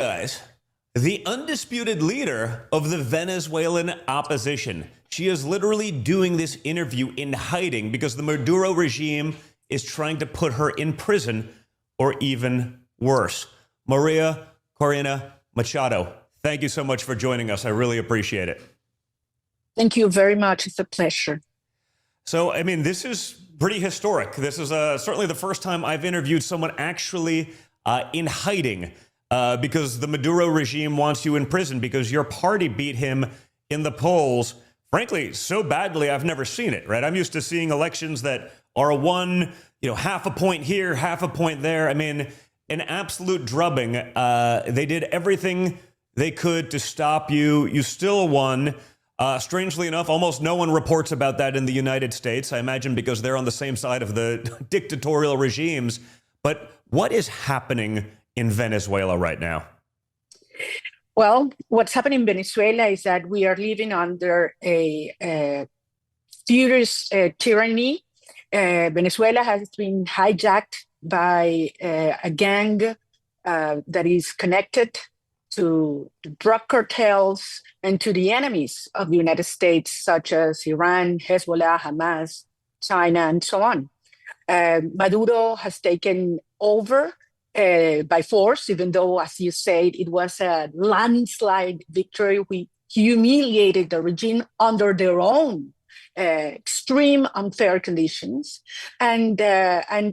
Guys, the undisputed leader of the Venezuelan opposition. She is literally doing this interview in hiding because the Maduro regime is trying to put her in prison or even worse. Maria Corina Machado, thank you so much for joining us. I really appreciate it. Thank you very much. It's a pleasure. So, I mean, this is pretty historic. This is certainly the first time I've interviewed someone actually in hiding because the Maduro regime wants you in prison because your party beat him in the polls. Frankly, so badly, I've never seen it, right? I'm used to seeing elections that are won, half a point here, half a point there. I mean, an absolute drubbing. They did everything they could to stop you. You still won. Strangely enough, almost no one reports about that in the United States, I imagine because they're on the same side of the dictatorial regimes. But what is happening in Venezuela right now? Well, what's happening in Venezuela is that we are living under a furious tyranny. Venezuela has been hijacked by a gang that is connected to drug cartels and to the enemies of the United States, such as Iran, Hezbollah, Hamas, China, and so on. Maduro has taken over by force, even though, as you said, it was a landslide victory. We humiliated the regime under their own extreme unfair conditions, and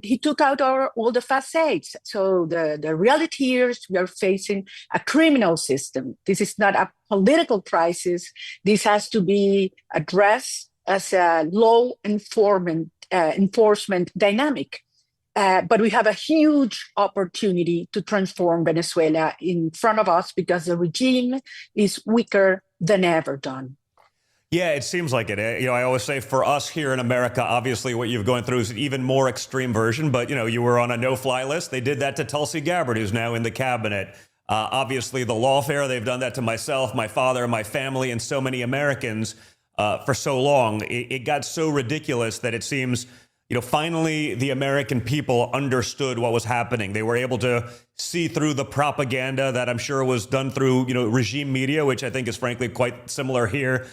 he took out all the facades. So the reality is we are facing a criminal system. This is not a political crisis. This has to be addressed as a law enforcement dynamic. But we have a huge opportunity to transform Venezuela in front of us because the regime is weaker than ever done. Yeah, it seems like it. I always say for us here in America, obviously what you've gone through is an even more extreme version. But, you were on a no-fly list. They did that to Tulsi Gabbard, who's now in the cabinet. Obviously, the lawfare, they've done that to myself, my father, my family, and so many Americans for so long. It got so ridiculous that it seems, finally the American people understood what was happening. They were able to see through the propaganda that I'm sure was done through, regime media, which I think is frankly quite similar here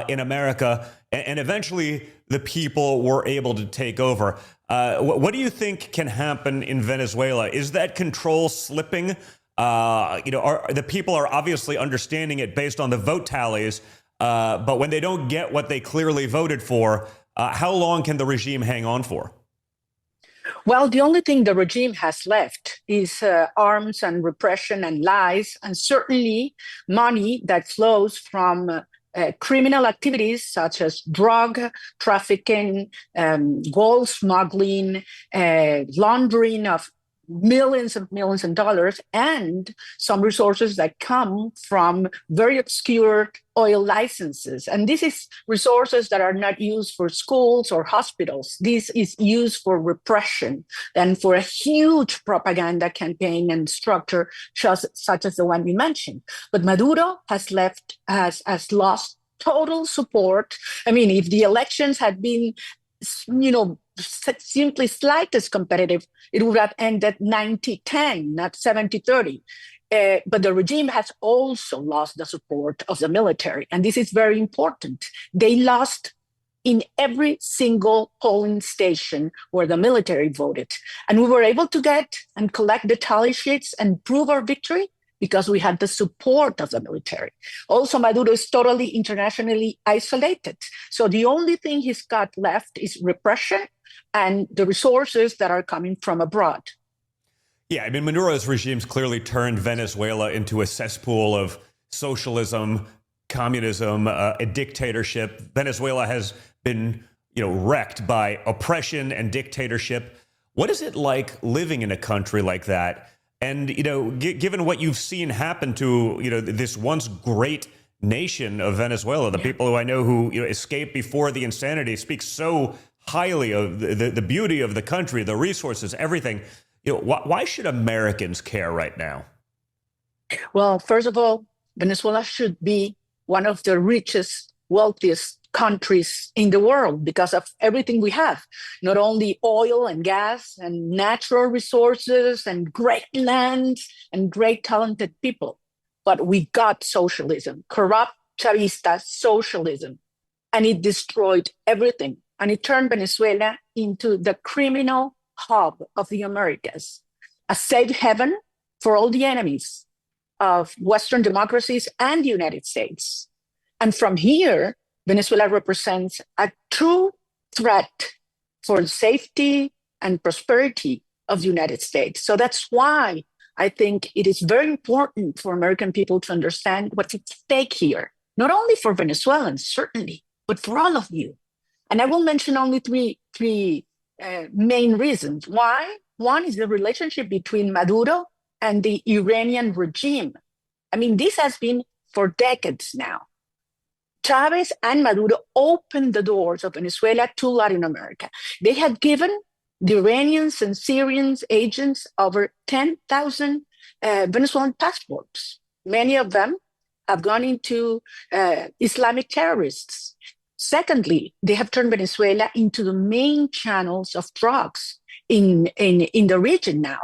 in America, and eventually the people were able to take over. What do you think can happen in Venezuela? Is that control slipping? The people are obviously understanding it based on the vote tallies, but when they don't get what they clearly voted for, how long can the regime hang on for? Well, the only thing the regime has left is arms and repression and lies, and certainly money that flows from criminal activities such as drug trafficking, gold smuggling, laundering of millions of dollars, and some resources that come from very obscure oil licenses. And this is resources that are not used for schools or hospitals. This is used for repression and for a huge propaganda campaign and structure such as the one you mentioned. But Maduro has lost total support. I mean, if the elections had been simply slightest competitive, it would have ended 90-10, not 70-30. But the regime has also lost the support of the military. And this is very important. They lost in every single polling station where the military voted. And we were able to get and collect the tally sheets and prove our victory because we had the support of the military. Also, Maduro is totally internationally isolated. So the only thing he's got left is repression and the resources that are coming from abroad. Yeah, I mean, Maduro's regime's clearly turned Venezuela into a cesspool of socialism, communism, a dictatorship. Venezuela has been, wrecked by oppression and dictatorship. What is it like living in a country like that? And, given what you've seen happen to, this once great nation of Venezuela, the people who I know who escaped before the insanity speak so highly of the beauty of the country, the resources, everything. Why should Americans care right now? Well, first of all, Venezuela should be one of the richest, wealthiest countries in the world because of everything we have, not only oil and gas and natural resources and great lands and great talented people, but we got socialism, corrupt Chavista socialism, and it destroyed everything. And it turned Venezuela into the criminal hub of the Americas, a safe haven for all the enemies of Western democracies and the United States. And from here, Venezuela represents a true threat for the safety and prosperity of the United States. So that's why I think it is very important for American people to understand what's at stake here, not only for Venezuelans, certainly, but for all of you. And I will mention only three main reasons. Why? One is the relationship between Maduro and the Iranian regime. I mean, this has been for decades now. Chavez and Maduro opened the doors of Venezuela to Latin America. They had given the Iranians and Syrians agents over 10,000 Venezuelan passports. Many of them have gone into Islamic terrorists. Secondly, they have turned Venezuela into the main channels of drugs in the region now.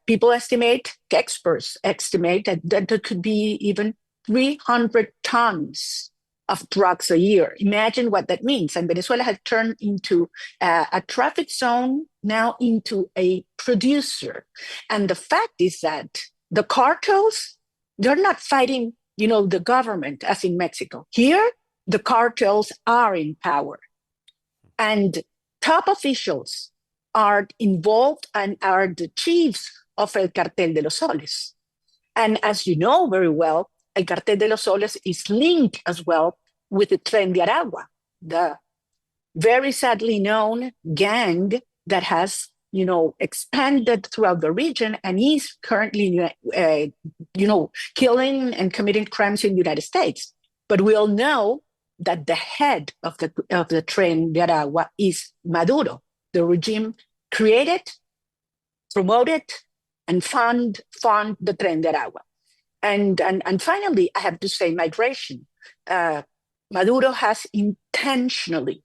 People estimate, experts estimate that there could be even 300 tons of drugs a year. Imagine what that means. And Venezuela has turned into a traffic zone, now into a producer. And the fact is that the cartels, they're not fighting, the government as in Mexico. Here, the cartels are in power. And top officials are involved and are the chiefs of El Cartel de los Soles. And as you know very well, El Cartel de los Soles is linked as well with the Tren de Aragua, the very sadly known gang that has, expanded throughout the region and is currently, killing and committing crimes in the United States. But we all know that the head of the Tren de Aragua is Maduro. The regime created, promoted, and fund the Tren de Aragua. And finally, I have to say migration. Maduro has intentionally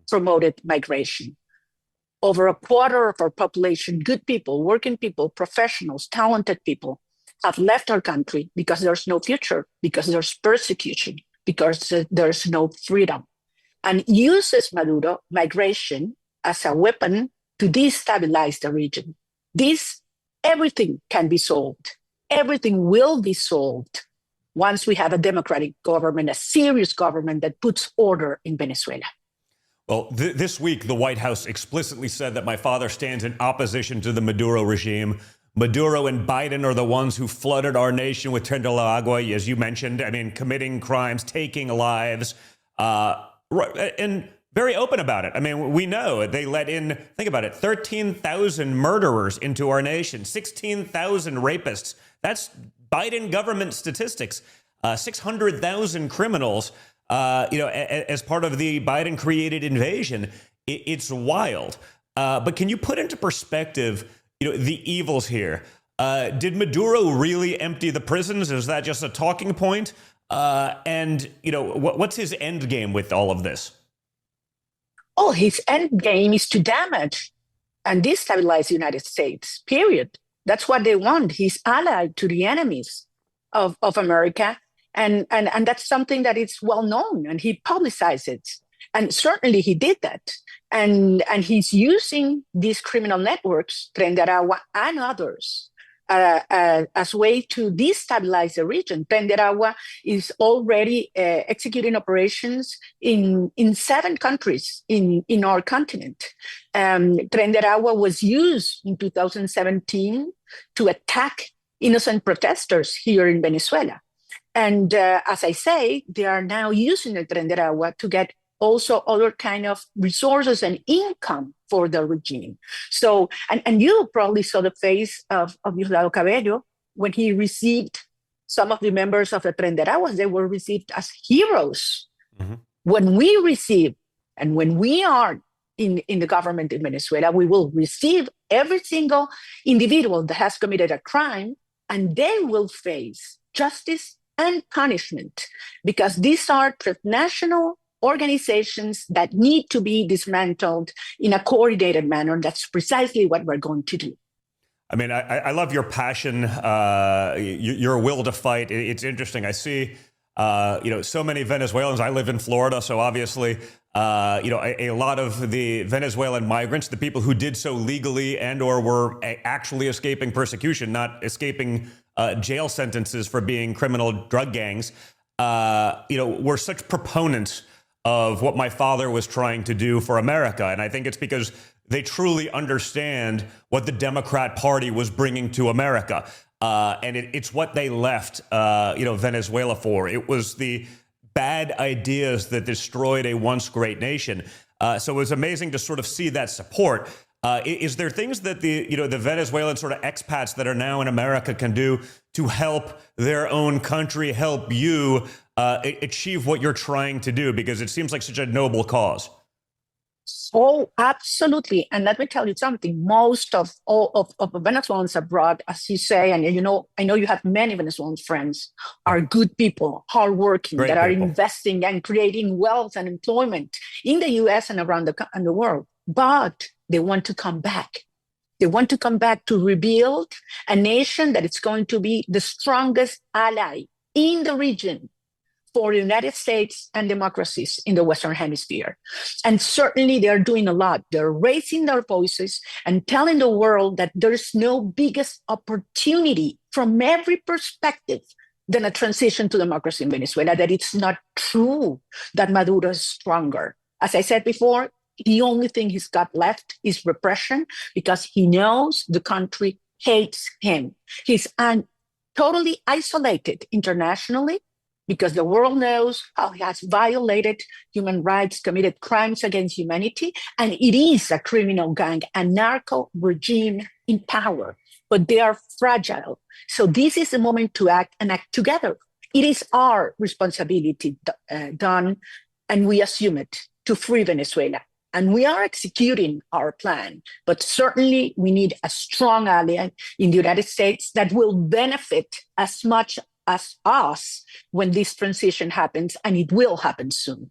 promoted migration. Over a quarter of our population, good people, working people, professionals, talented people, have left our country because there's no future, because there's persecution, because there's no freedom, and uses Maduro migration as a weapon to destabilize the region. Everything can be solved. Everything will be solved once we have a democratic government, a serious government that puts order in Venezuela. Well, this week, the White House explicitly said that my father stands in opposition to the Maduro regime. Maduro and Biden are the ones who flooded our nation with Tren de Aragua, as you mentioned. I mean, committing crimes, taking lives, and very open about it. I mean, we know they let in, think about it, 13,000 murderers into our nation, 16,000 rapists. That's Biden government statistics, 600,000 criminals, as part of the Biden-created invasion. It's wild. But can you put into perspective, the evils here? Did Maduro really empty the prisons? Is that just a talking point? And what's his end game with all of this? Oh, his end game is to damage and destabilize the United States, period. That's what they want. He's allied to the enemies of America. And that's something that is well known, and he publicized it. And certainly he did that. And he's using these criminal networks, Tren de Aragua and others, as a way to destabilize the region. Tren de Aragua is already executing operations in 7 countries in our continent. Tren de Aragua was used in 2017 to attack innocent protesters here in Venezuela. And as I say, they are now using the Tren de Aragua to get also other kind of resources and income for the regime. So, and you probably saw the face of Diosdado Cabello when he received some of the members of the Tren de Aragua. They were received as heroes. Mm-hmm. When we receive, and when we are in the government in Venezuela, we will receive every single individual that has committed a crime, and they will face justice and punishment, because these are transnational organizations that need to be dismantled in a coordinated manner. That's precisely what we're going to do. I mean, I love your passion, your will to fight. It's interesting. I see, so many Venezuelans. I live in Florida, so obviously, a lot of the Venezuelan migrants, the people who did so legally and or were actually escaping persecution, not escaping jail sentences for being criminal drug gangs, were such proponents of what my father was trying to do for America. And I think it's because they truly understand what the Democrat Party was bringing to America. And it's what they left, Venezuela for. It was the bad ideas that destroyed a once great nation. So it was amazing to sort of see that support. Is there things that the Venezuelan sort of expats that are now in America can do to help their own country, help you achieve what you're trying to do? Because it seems like such a noble cause. Oh, absolutely. And let me tell you something. Most of Venezuelans abroad, as you say, and I know you have many Venezuelan friends, are good people, hardworking, that are investing and creating wealth and employment in the U.S. and around the world. But they want to come back. They want to come back to rebuild a nation that is going to be the strongest ally in the region for the United States and democracies in the Western Hemisphere. And certainly they're doing a lot. They're raising their voices and telling the world that there's no biggest opportunity from every perspective than a transition to democracy in Venezuela, that it's not true that Maduro is stronger. As I said before, the only thing he's got left is repression, because he knows the country hates him. He's totally isolated internationally, because the world knows how he has violated human rights, committed crimes against humanity, and it is a criminal gang, a narco regime in power, but they are fragile. So this is the moment to act and act together. It is our responsibility, done, and we assume it, to free Venezuela. And we are executing our plan, but certainly we need a strong ally in the United States that will benefit as much as us when this transition happens, and it will happen soon.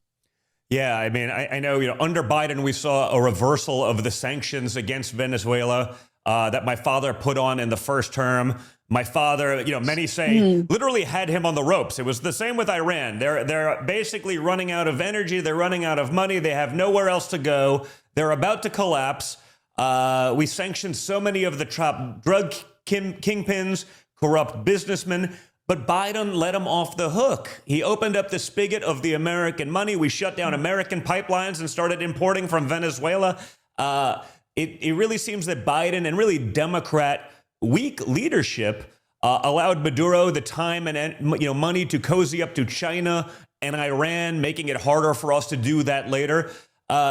Yeah, I mean, I know, under Biden, we saw a reversal of the sanctions against Venezuela that my father put on in the first term. My father, many say, literally had him on the ropes. It was the same with Iran. They're basically running out of energy. They're running out of money. They have nowhere else to go. They're about to collapse. We sanctioned so many of the top drug kingpins, corrupt businessmen. But Biden let him off the hook. He opened up the spigot of the American money. We shut down American pipelines and started importing from Venezuela. It really seems that Biden and really Democrat weak leadership allowed Maduro the time and money to cozy up to China and Iran, making it harder for us to do that later.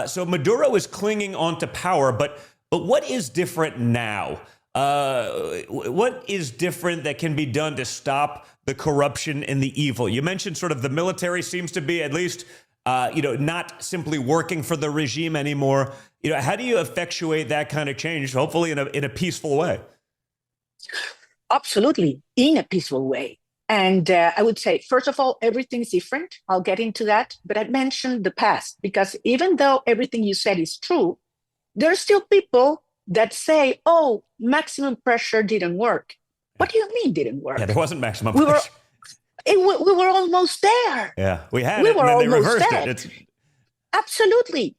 So Maduro is clinging onto power. But what is different now? What is different that can be done to stop the corruption and the evil? You mentioned sort of the military seems to be at least, not simply working for the regime anymore. How do you effectuate that kind of change, hopefully in a peaceful way? Absolutely, in a peaceful way. And I would say, first of all, everything's different. I'll get into that. But I mentioned the past, because even though everything you said is true, there are still people that say, oh, maximum pressure didn't work. What do you mean didn't work? Yeah, there wasn't maximum pressure. We were almost there. Yeah, we had it, and then they reversed it. Absolutely.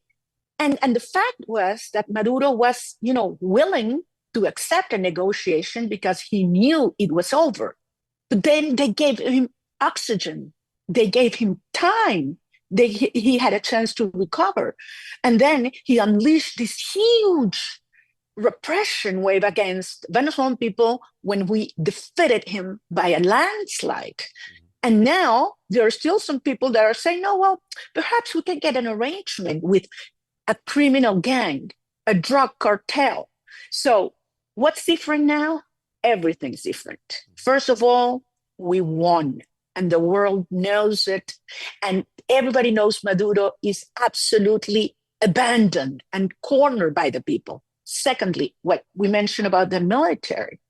And the fact was that Maduro was, willing to accept a negotiation because he knew it was over. But then they gave him oxygen. They gave him time. He had a chance to recover. And then he unleashed this huge repression wave against Venezuelan people when we defeated him by a landslide. And now there are still some people that are saying, no, well, perhaps we can get an arrangement with a criminal gang, a drug cartel. So what's different now? Everything's different. First of all, we won, and the world knows it. And everybody knows Maduro is absolutely abandoned and cornered by the people. Secondly, what we mentioned about the military.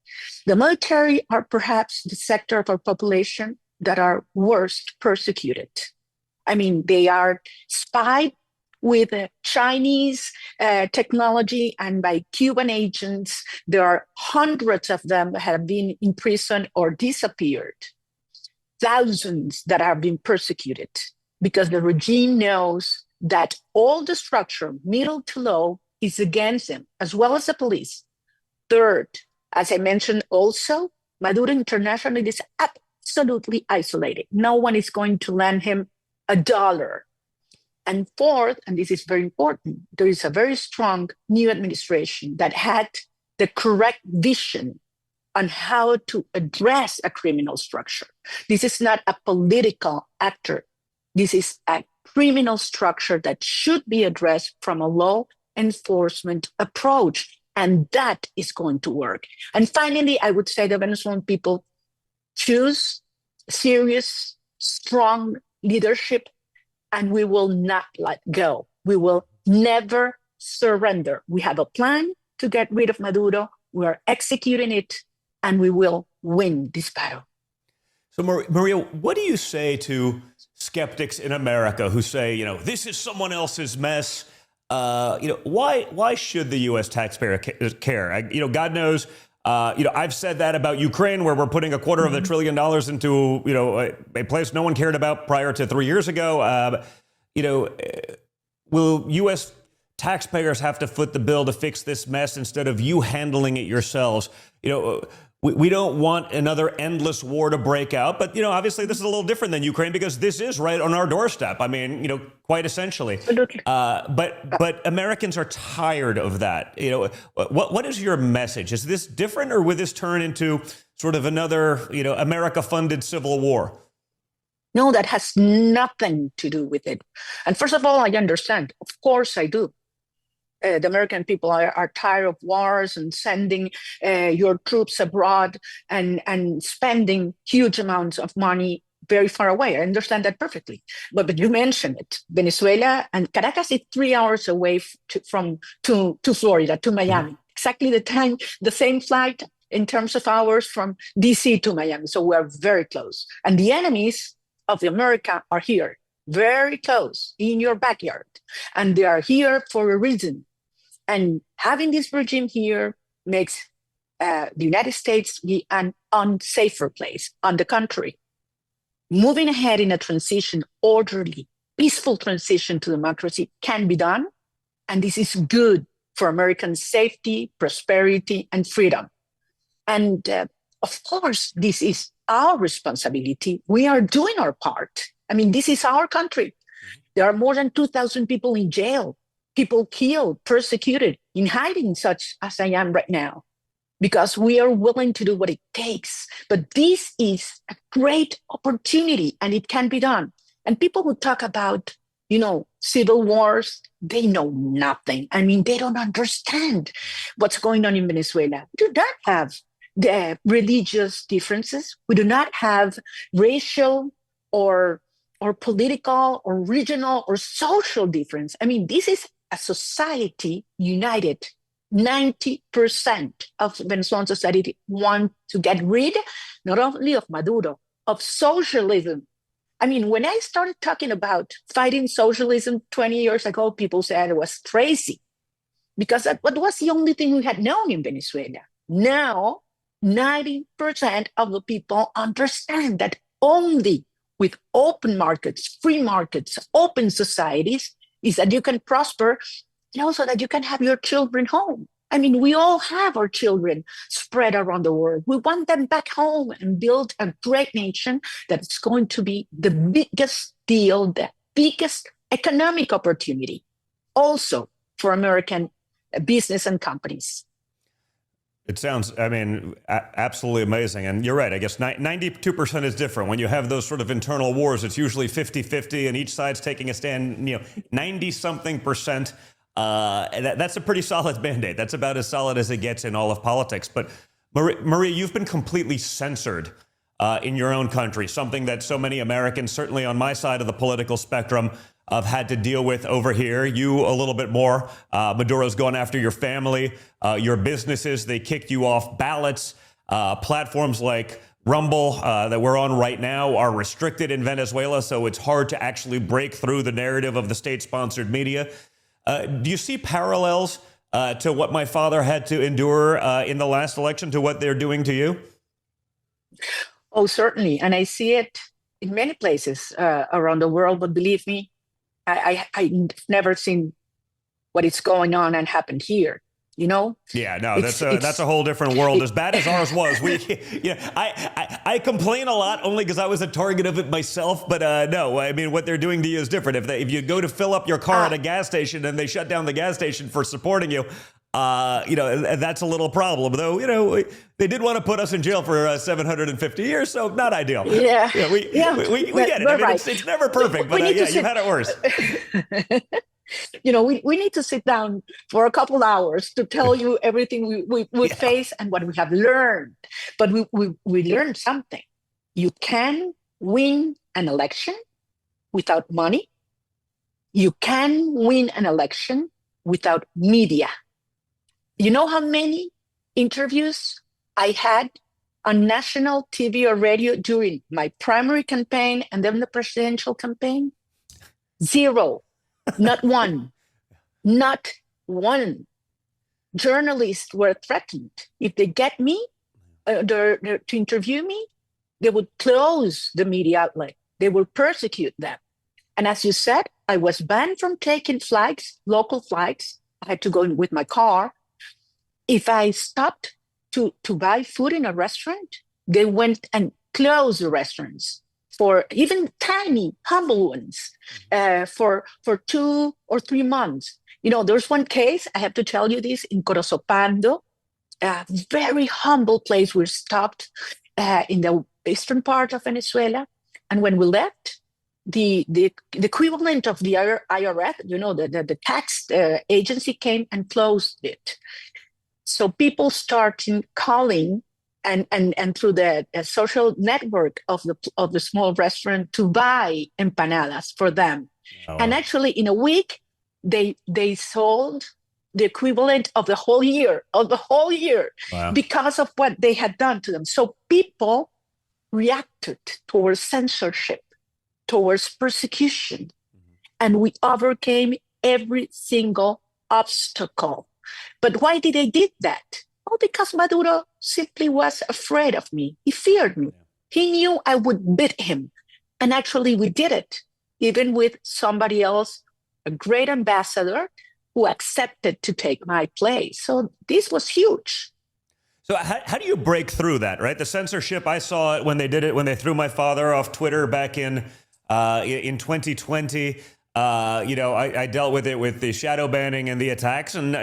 The military are perhaps the sector of our population that are worst persecuted. I mean, they are spied with Chinese technology and by Cuban agents. There are hundreds of them that have been imprisoned or disappeared. Thousands that have been persecuted because the regime knows that all the structure, middle to low, is against them, as well as the police. Third, as I mentioned also, Maduro internationally is absolutely isolated. No one is going to lend him $1. And fourth, and this is very important, there is a very strong new administration that had the correct vision on how to address a criminal structure. This is not a political actor. This is a criminal structure that should be addressed from a law enforcement approach. And that is going to work. And finally, I would say the Venezuelan people choose serious, strong leadership, and we will not let go. We will never surrender. We have a plan to get rid of Maduro. We are executing it, and we will win this battle. So, Maria, what do you say to skeptics in America who say, this is someone else's mess? Why should the U.S. taxpayer care? God knows. I've said that about Ukraine, where we're putting $250 billion into a place no one cared about prior to 3 years ago. Will U.S. taxpayers have to foot the bill to fix this mess instead of you handling it yourselves? We don't want another endless war to break out, but obviously this is a little different than Ukraine because this is right on our doorstep. I mean, quite essentially. But Americans are tired of that. What is your message? Is this different, or will this turn into sort of another America-funded civil war? No, that has nothing to do with it. And first of all, I understand. Of course, I do. The American people are tired of wars and sending your troops abroad and spending huge amounts of money very far away. I understand that perfectly. But you mentioned it. Venezuela and Caracas is 3 hours away to Florida, to Miami. Exactly the same flight in terms of hours from DC to Miami. So we are very close. And the enemies of America are here, very close, in your backyard. And they are here for a reason. And having this regime here makes the United States be an unsafer place. On the contrary, moving ahead in a transition, orderly, peaceful transition to democracy can be done. And this is good for American safety, prosperity, and freedom. And of course, this is our responsibility. We are doing our part. I mean, this is our country. There are more than 2,000 people in jail, people killed, persecuted, in hiding, such as I am right now, because we are willing to do what it takes. But this is a great opportunity, and it can be done. And people who talk about, civil wars, they know nothing. I mean, they don't understand what's going on in Venezuela. We do not have the religious differences. We do not have racial or political or regional or social difference. I mean, this is a society united. 90% of Venezuelan society want to get rid not only of Maduro, of socialism. I mean, when I started talking about fighting socialism 20 years ago, people said it was crazy because that was the only thing we had known in Venezuela. Now, 90% of the people understand that only with open markets, free markets, open societies, is that you can prosper and also that you can have your children home. I mean, we all have our children spread around the world. We want them back home and build a great nation that's going to be the biggest deal, the biggest economic opportunity also for American business and companies. It sounds, absolutely amazing. And you're right. I guess 92% is different. When you have those sort of internal wars, it's usually 50-50 and each side's taking a stand, 90-something%. That's a pretty solid mandate. That's about as solid as it gets in all of politics. But Maria, you've been completely censored in your own country, something that so many Americans, certainly on my side of the political spectrum, have had to deal with over here. You a little bit more. Maduro's gone after your family, your businesses. They kicked you off ballots. Platforms like Rumble that we're on right now are restricted in Venezuela, so it's hard to actually break through the narrative of the state-sponsored media. Do you see parallels to what my father had to endure in the last election to what they're doing to you? Oh, certainly. And I see it in many places around the world. But believe me, I've never seen what is going on and happened here. You know? Yeah, no, that's a whole different world. As bad as ours was, I complain a lot only because I was a target of it myself. But no, I mean, what they're doing to you is different. If you go to fill up your car at a gas station and they shut down the gas station for supporting you, that's a little problem. Though, they did want to put us in jail for 750 years, so not ideal. Yeah, we get it. I mean, right. it's never perfect, but yeah, you've had it worse. We need to sit down for a couple hours to tell you everything we face and what we have learned. But we learned something. You can win an election without money. You can win an election without media. You know how many interviews I had on national TV or radio during my primary campaign and then the presidential campaign? 0. Not one. Not one. Journalists were threatened. If they get me to interview me, they would close the media outlet. They will persecute them. And as you said, I was banned from taking flights, local flights. I had to go with my car. If I stopped to buy food in a restaurant, they went and closed the restaurants for even tiny, humble ones, for 2 or 3 months. There's one case, I have to tell you this, in Corozopando, a very humble place. We stopped in the eastern part of Venezuela. And when we left, the equivalent of the IRS, the tax agency came and closed it. So people started calling and through the social network of the small restaurant to buy empanadas for them. Oh. And actually, in a week, they sold the equivalent of the whole year, wow. Because of what they had done to them. So people reacted towards censorship, towards persecution, and we overcame every single obstacle. But why did they did that? Oh, because Maduro simply was afraid of me. He feared me. He knew I would beat him. And actually we did it, even with somebody else, a great ambassador who accepted to take my place. So this was huge. So how do you break through that, right? The censorship, I saw it when they did it, when they threw my father off Twitter back in 2020. I dealt with it with the shadow banning and the attacks. And,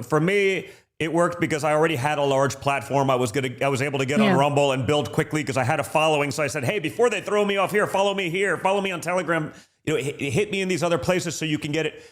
for me, it worked because I already had a large platform. I was able to get on Rumble and build quickly because I had a following. So I said, hey, before they throw me off here, follow me on Telegram, hit me in these other places so you can get it.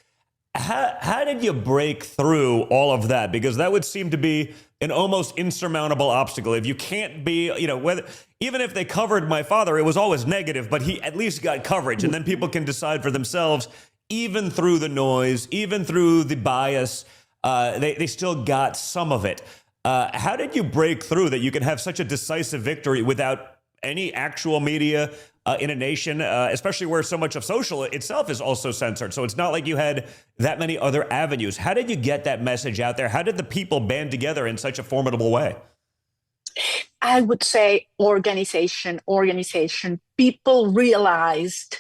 How did you break through all of that? Because that would seem to be an almost insurmountable obstacle. If you can't be, even if they covered my father, it was always negative, but he at least got coverage. And then people can decide for themselves, even through the noise, even through the bias, they still got some of it. How did you break through that you can have such a decisive victory without any actual media in a nation, especially where so much of social itself is also censored? So it's not like you had that many other avenues. How did you get that message out there? How did the people band together in such a formidable way? I would say organization. People realized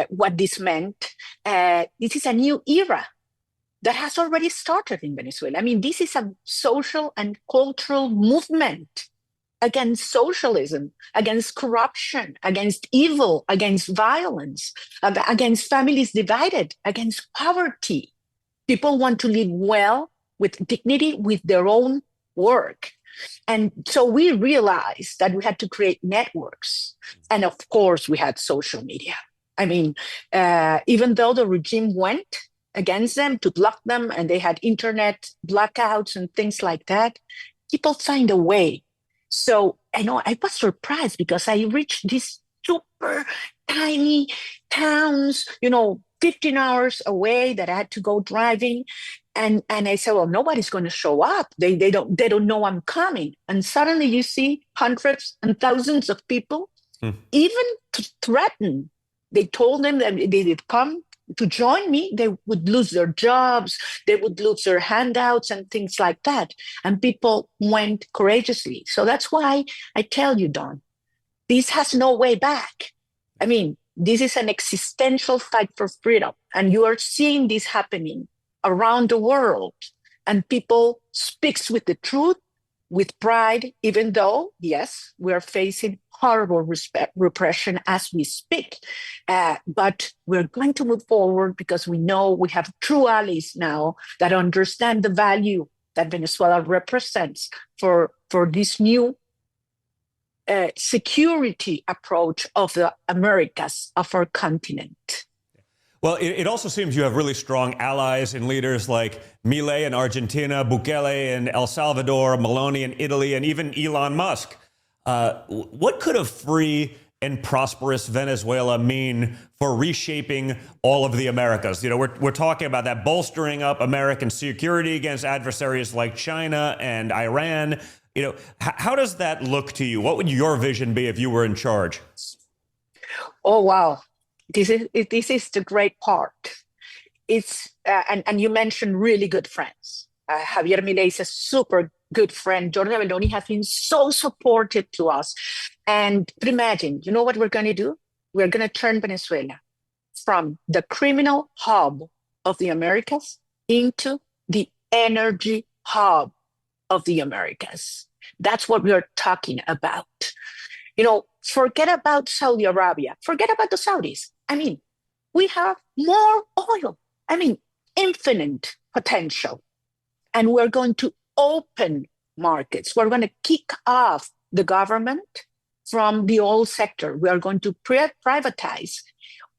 what this meant. This is a new era that has already started in Venezuela. I mean, this is a social and cultural movement against socialism, against corruption, against evil, against violence, against families divided, against poverty. People want to live well, with dignity, with their own work. And so we realized that we had to create networks. And of course, we had social media. I mean, even though the regime went against them to block them, and they had internet blackouts and things like that, people find a way. So I was surprised because I reached these super tiny towns, 15 hours away that I had to go driving. And I said, well, nobody's going to show up. They don't know I'm coming. And suddenly you see hundreds and thousands of people, even to threaten. They told them that they would come to join me, they would lose their jobs, they would lose their handouts and things like that. And people went courageously. So that's why I tell you, Don, this has no way back. I mean, this is an existential fight for freedom. And you are seeing this happening around the world. And people speaks with the truth, with pride, even though, yes, we are facing horrible repression as we speak. But we're going to move forward because we know we have true allies now that understand the value that Venezuela represents for this new security approach of the Americas, of our continent. Well, it also seems you have really strong allies and leaders like Milei in Argentina, Bukele in El Salvador, Meloni in Italy, and even Elon Musk. What could a free and prosperous Venezuela mean for reshaping all of the Americas? You know, we're talking about that bolstering up American security against adversaries like China and Iran. You know, how does that look to you? What would your vision be if you were in charge? Oh, wow. This is the great part. It's and you mentioned really good friends. Javier Milei is a super good friend. Giorgia Meloni has been so supportive to us. And but imagine, you know what we're going to do? We're going to turn Venezuela from the criminal hub of the Americas into the energy hub of the Americas. That's what we're talking about. You know, forget about Saudi Arabia. Forget about the Saudis. I mean, we have more oil. I mean, infinite potential. And we're going to open markets. We're going to kick off the government from the oil sector. We are going to privatize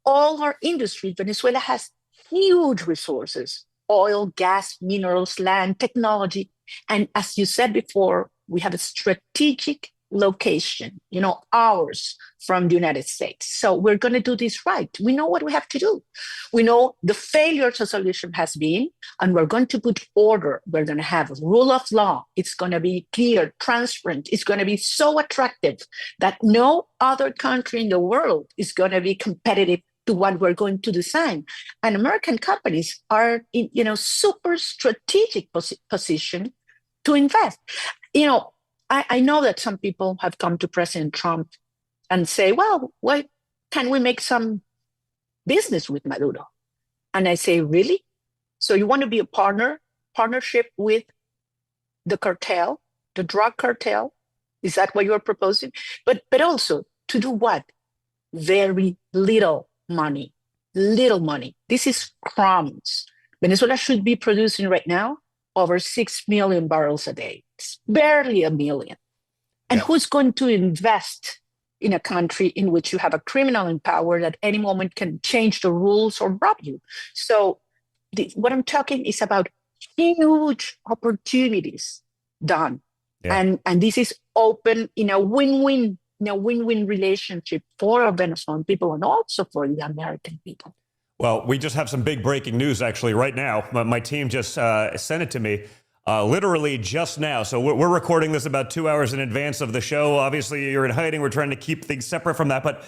all our industries. Venezuela has huge resources: oil, gas, minerals, land, technology. And as you said before, we have a strategic location, you know, hours from the United States. So we're going to do this right. We know what we have to do. We know the failure to solution has been, and we're going to put order. We're going to have a rule of law. It's going to be clear, transparent. It's going to be so attractive that no other country in the world is going to be competitive to what we're going to design. And American companies are in, you know, super strategic position to invest. You know, I know that some people have come to President Trump and say, well, why can we make some business with Maduro? And I say, really? So you want to be a partnership with the cartel, the drug cartel? Is that what you're proposing? But also to do what? Very little money. This is crumbs. Venezuela should be producing right now over 6 million barrels a day. It's barely a million. And who's going to invest in a country in which you have a criminal in power that any moment can change the rules or rob you? So what I'm talking is about huge opportunities done. Yeah. And this is open in a win-win relationship for our Venezuelan people and also for the American people. Well, we just have some big breaking news actually right now. My team just sent it to me. Literally just now. So we're recording this about 2 hours in advance of the show. Obviously, you're in hiding. We're trying to keep things separate from that. But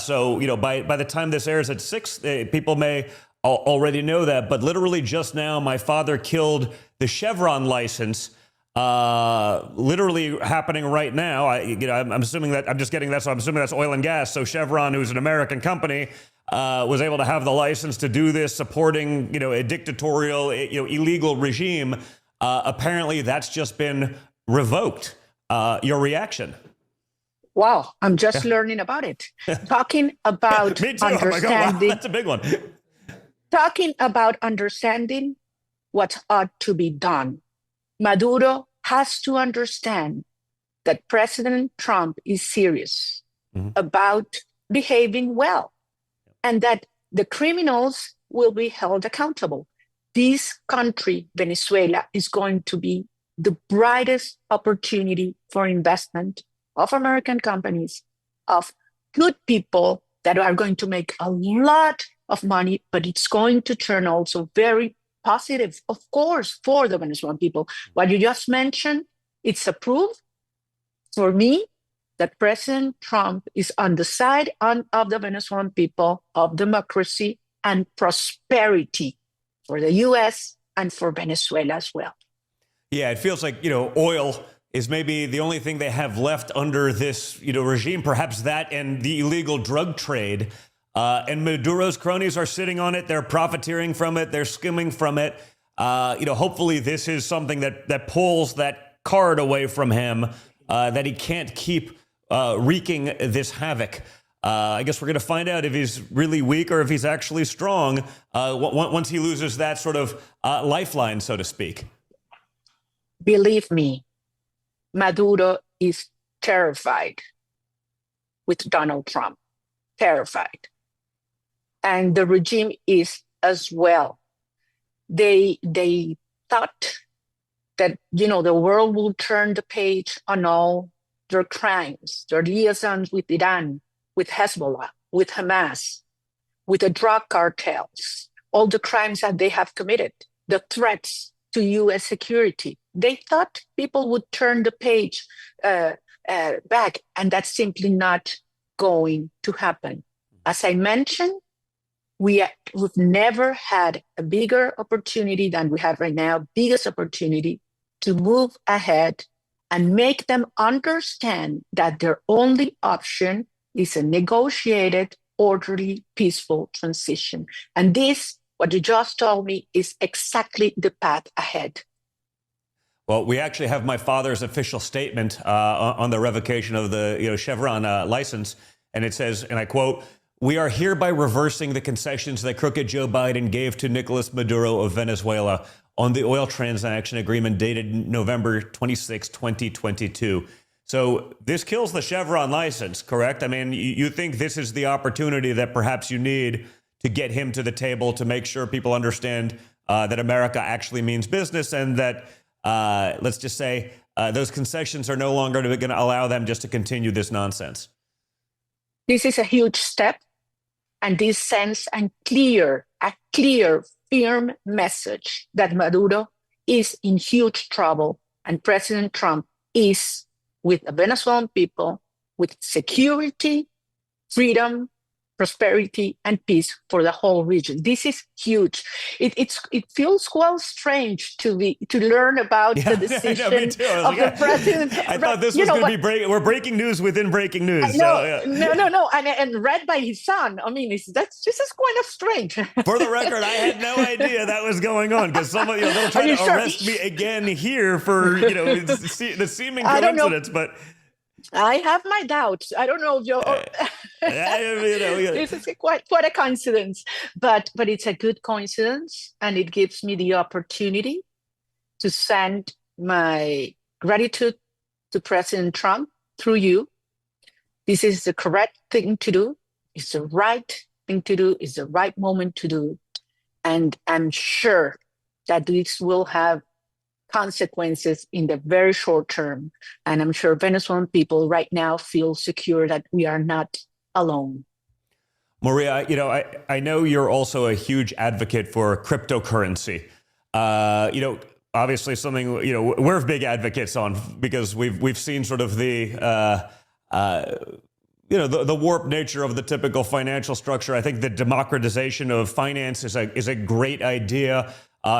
so, you know, by the time this airs at 6, people may already know that. But literally just now, my father killed the Chevron license. Literally happening right now. I'm assuming that I'm just getting that. So I'm assuming that's oil and gas. So Chevron, who's an American company, was able to have the license to do this, supporting, you know, a dictatorial, illegal regime. Apparently, that's just been revoked. Your reaction? Wow, I'm just learning about it. Talking about Me too. understanding. Oh my God, wow, that's a big one. Talking about understanding what ought to be done. Maduro has to understand that President Trump is serious about behaving well, and that the criminals will be held accountable. This country, Venezuela, is going to be the brightest opportunity for investment of American companies, of good people that are going to make a lot of money, but it's going to turn also very positive, of course, for the Venezuelan people. What you just mentioned, it's a proof for me that President Trump is on the side of the Venezuelan people, of democracy and prosperity for the U.S. and for Venezuela as well. Yeah, it feels like, oil is maybe the only thing they have left under this, regime, perhaps that and the illegal drug trade. And Maduro's cronies are sitting on it. They're profiteering from it. They're skimming from it. Hopefully this is something that pulls that card away from him, that he can't keep wreaking this havoc. I guess we're going to find out if he's really weak or if he's actually strong once he loses that sort of lifeline, so to speak. Believe me, Maduro is terrified with Donald Trump, terrified. And the regime is as well. They thought that, the world will turn the page on all their crimes, their liaisons with Iran, with Hezbollah, with Hamas, with the drug cartels, all the crimes that they have committed, the threats to U.S. security. They thought people would turn the page back, and that's simply not going to happen. As I mentioned, we've never had a bigger opportunity than we have right now, biggest opportunity to move ahead and make them understand that their only option is a negotiated, orderly, peaceful transition. And this, what you just told me, is exactly the path ahead. Well, we actually have my father's official statement on the revocation of the Chevron license, and it says, and I quote, "We are hereby reversing the concessions that crooked Joe Biden gave to Nicolas Maduro of Venezuela on the oil transaction agreement dated November 26, 2022. So this kills the Chevron license, correct? I mean, you think this is the opportunity that perhaps you need to get him to the table to make sure people understand that America actually means business, and that, let's just say, those concessions are no longer going to allow them just to continue this nonsense. This is a huge step, and this sends a clear, firm message that Maduro is in huge trouble, and President Trump is with the Venezuelan people, with security, freedom, prosperity, and peace for the whole region. This is huge. It feels quite strange to learn about the decision of the president. I thought this was going to be we're breaking news within breaking news. No, and read by his son. I mean, this is kind of strange. For the record, I had no idea that was going on, because somebody they'll try to arrest me again here for the seeming coincidence, but. I have my doubts. I don't know if you're. This is quite a coincidence, but it's a good coincidence, and it gives me the opportunity to send my gratitude to President Trump through you. This is the correct thing to do. It's the right thing to do. It's the right moment to do, and I'm sure that this will have consequences in the very short term. And I'm sure Venezuelan people right now feel secure that we are not alone. Maria, I know you're also a huge advocate for cryptocurrency. Obviously something, we're big advocates on, because we've seen sort of the warped nature of the typical financial structure. I think the democratization of finance is a great idea.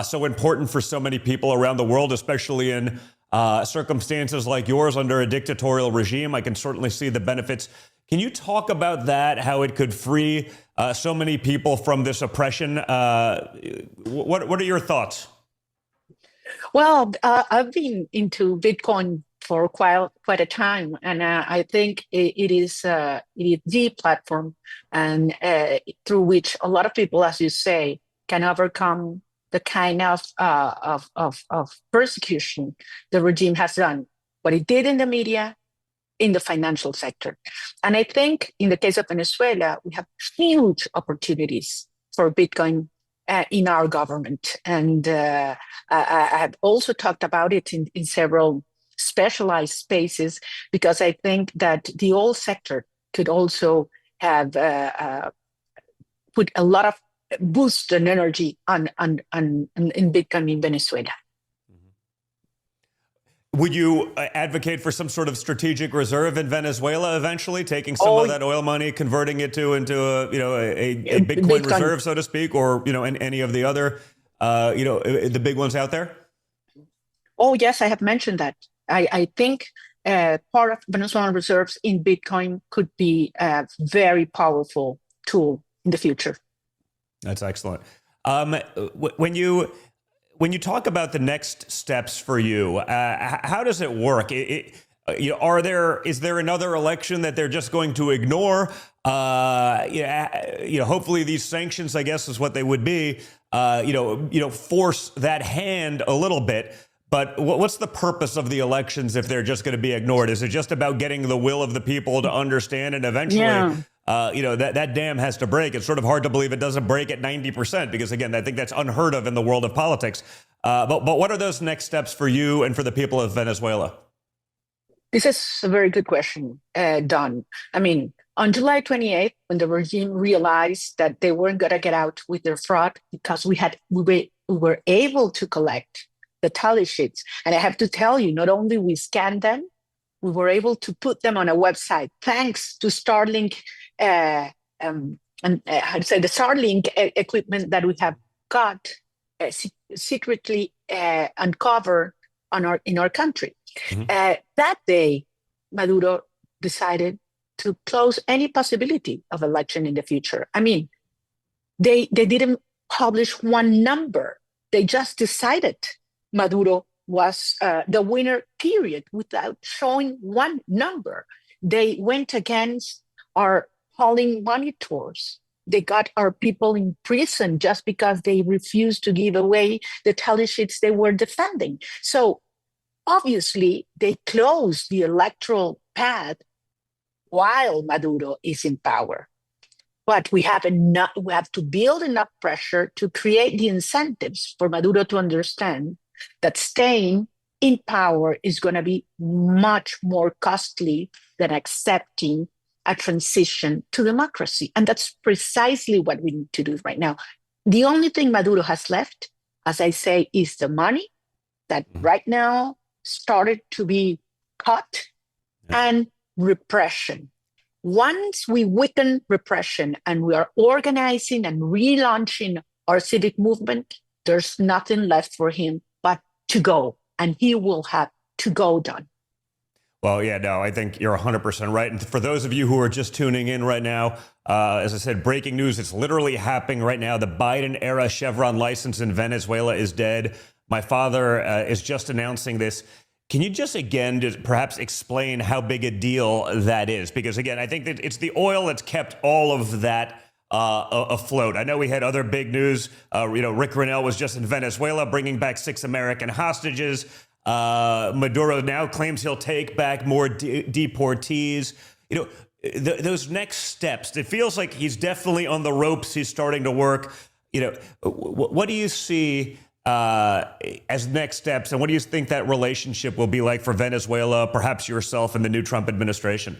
So important for so many people around the world, especially in circumstances like yours under a dictatorial regime. I can certainly see the benefits. Can you talk about that, how it could free so many people from this oppression? What are your thoughts? Well, I've been into Bitcoin for quite a time, and I think it is the platform, and through which a lot of people, as you say, can overcome the kind of persecution the regime has done, what it did in the media, in the financial sector. And I think in the case of Venezuela, we have huge opportunities for Bitcoin in our government. And I have also talked about it in several specialized spaces, because I think that the oil sector could also have put a lot of boost and energy in Bitcoin in Venezuela. Would you advocate for some sort of strategic reserve in Venezuela eventually, taking some of that oil money, converting it into a Bitcoin reserve, so to speak, or and any of the other the big ones out there? Oh yes, I have mentioned that. I think part of Venezuelan reserves in Bitcoin could be a very powerful tool in the future. That's excellent. When you talk about the next steps for you, how does it work? Is there another election that they're just going to ignore? Hopefully these sanctions, I guess, is what they would be. Force that hand a little bit. But what's the purpose of the elections if they're just going to be ignored? Is it just about getting the will of the people to understand, and eventually, that dam has to break? It's sort of hard to believe it doesn't break at 90%, because again, I think that's unheard of in the world of politics. But what are those next steps for you and for the people of Venezuela? This is a very good question, Don. I mean, on July 28th, when the regime realized that they weren't going to get out with their fraud, because we were able to collect the tally sheets. And I have to tell you, not only we scanned them, we were able to put them on a website thanks to Starlink the Starlink equipment that we have got secretly uncovered in our country. Mm-hmm. That day, Maduro decided to close any possibility of election in the future. I mean, they didn't publish one number. They just decided Maduro was the winner, period, without showing one number. They went against our polling monitors. They got our people in prison just because they refused to give away the tally sheets they were defending. So obviously, they closed the electoral path while Maduro is in power. But we have to build enough pressure to create the incentives for Maduro to understand that staying in power is going to be much more costly than accepting a transition to democracy. And that's precisely what we need to do right now. The only thing Maduro has left, as I say, is the money that right now started to be cut, and repression. Once we weaken repression and we are organizing and relaunching our civic movement, there's nothing left for him but to go, and he will have to go done. Well, yeah, no, I think you're 100% right. And for those of you who are just tuning in right now, as I said, breaking news, it's literally happening right now. The Biden-era Chevron license in Venezuela is dead. My father is just announcing this. Can you just, again, just perhaps explain how big a deal that is? Because, again, I think that it's the oil that's kept all of that afloat. I know we had other big news. Rick Grenell was just in Venezuela bringing back 6 American hostages. Maduro now claims he'll take back more deportees. Those next steps, it feels like he's definitely on the ropes. He's starting to work. What do you see as next steps, and what do you think that relationship will be like for Venezuela, perhaps yourself and the new Trump administration?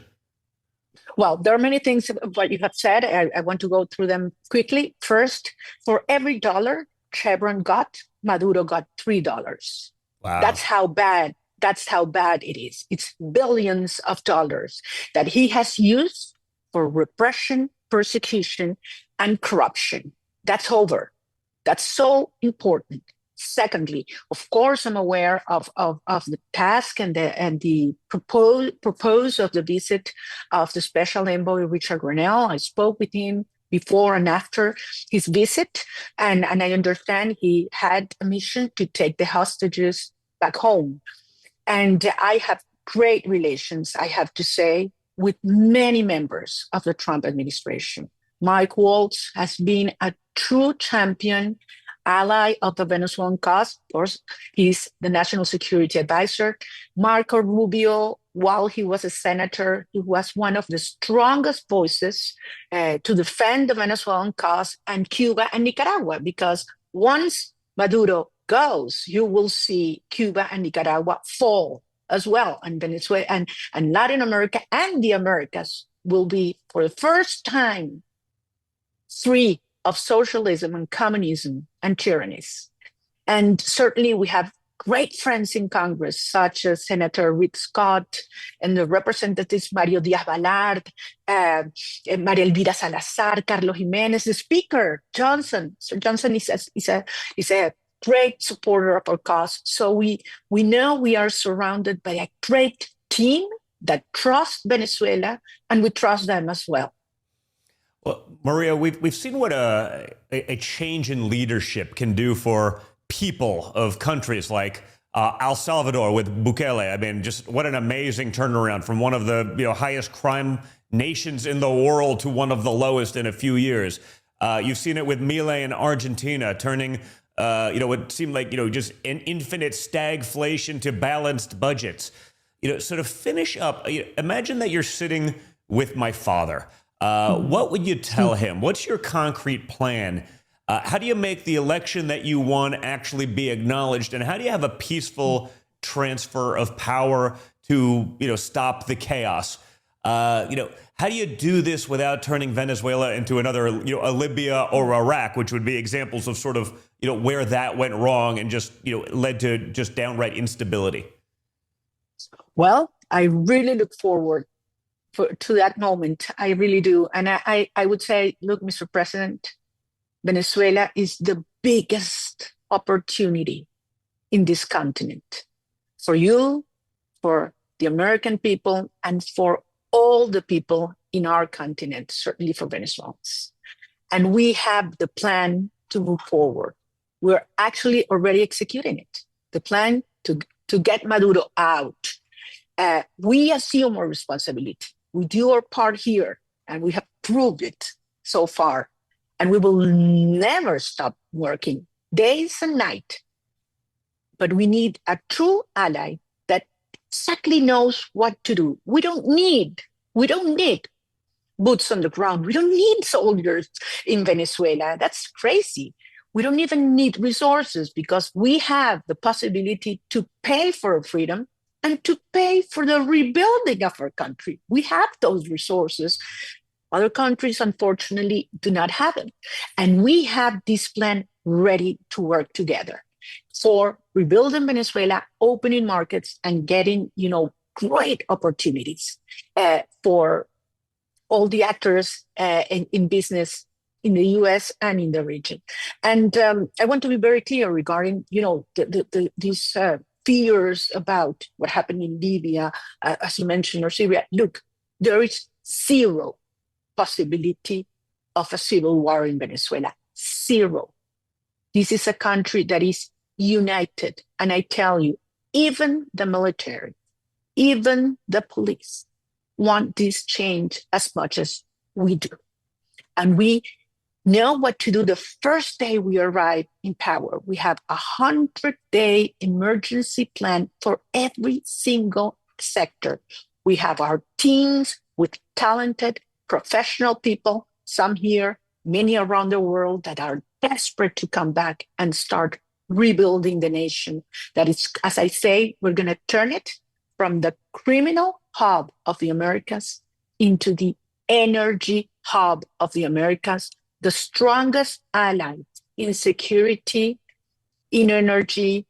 Well, there are many things what you have said. I want to go through them quickly. First, for every dollar Chevron got, Maduro got $3. Wow. That's how bad it is. It's billions of dollars that he has used for repression, persecution, and corruption. That's over. That's so important. Secondly, of course, I'm aware of the task and the propose of the visit of the special envoy Richard Grenell. I spoke with him before and after his visit, and I understand he had a mission to take the hostages back home. And I have great relations, I have to say, with many members of the Trump administration. Mike Waltz has been a true champion, ally of the Venezuelan cause. Of course, he's the national security advisor. Marco Rubio, while he was a senator, he was one of the strongest voices to defend the Venezuelan cause, and Cuba and Nicaragua, because once Maduro goes, you will see Cuba and Nicaragua fall as well, and Venezuela and Latin America and the Americas will be, for the first time free of socialism and communism and tyrannies. And certainly we have great friends in Congress, such as Senator Rick Scott and the representatives Mario Diaz-Balart, Maria Elvira Salazar, Carlos Jimenez, the Speaker, Johnson. Sir Johnson is a great supporter of our cause. So we know we are surrounded by a great team that trusts Venezuela, and we trust them as well. Well, Maria, we've seen what a change in leadership can do for people of countries like El Salvador with Bukele. I mean, just what an amazing turnaround from one of the highest crime nations in the world to one of the lowest in a few years. You've seen it with Milei in Argentina, turning what seemed like just an infinite stagflation to balanced budgets. So to finish up, imagine that you're sitting with my father. What would you tell him? What's your concrete plan? How do you make the election that you won actually be acknowledged? And how do you have a peaceful transfer of power to, stop the chaos? How do you do this without turning Venezuela into another, a Libya or Iraq, which would be examples of sort of, where that went wrong and just, led to just downright instability? Well, I really look forward to that moment. I really do. And I would say, look, Mr. President, Venezuela is the biggest opportunity in this continent for you, for the American people, and for all the people in our continent, certainly for Venezuelans. And we have the plan to move forward. We're actually already executing it. The plan to get Maduro out. We assume our responsibility. We do our part here, and we have proved it so far. And we will never stop working days and night. But we need a true ally that exactly knows what to do. We don't need boots on the ground. We don't need soldiers in Venezuela. That's crazy. We don't even need resources because we have the possibility to pay for freedom and to pay for the rebuilding of our country. We have those resources. Other countries, unfortunately, do not have them. And we have this plan ready to work together for rebuilding Venezuela, opening markets, and getting, great opportunities for all the actors in business in the U.S. and in the region. And I want to be very clear regarding, these fears about what happened in Libya, as you mentioned, or Syria. Look, there is zero possibility of a civil war in Venezuela. Zero. This is a country that is united. And I tell you, even the military, even the police want this change as much as we do. And we know what to do the first day we arrive in power. We have 100-day emergency plan for every single sector. We have our teams with talented professional people, some here, many around the world that are desperate to come back and start rebuilding the nation. That is, as I say, we're going to turn it from the criminal hub of the Americas into the energy hub of the Americas, the strongest ally in security, in energy,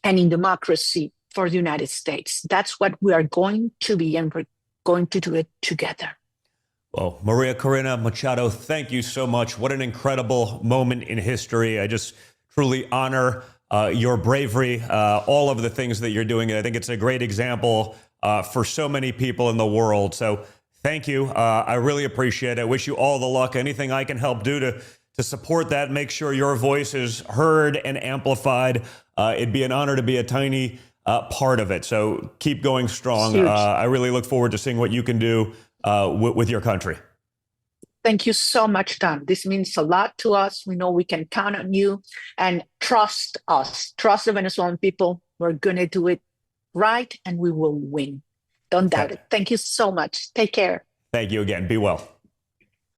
and in democracy for the United States. That's what we are going to be, and we're going to do it together. Well, Maria Corina Machado, thank you so much. What an incredible moment in history. I just truly honor your bravery, all of the things that you're doing. I think it's a great example for so many people in the world. So thank you. I really appreciate it. I wish you all the luck. Anything I can help do to support that, make sure your voice is heard and amplified. It'd be an honor to be a tiny part of it. So keep going strong. I really look forward to seeing what you can do with your country. Thank you so much, Don. This means a lot to us. We know we can count on you, and trust us. Trust the Venezuelan people. We're going to do it right, and we will win. Don't doubt it. Thank you so much. Take care. Thank you again. Be well.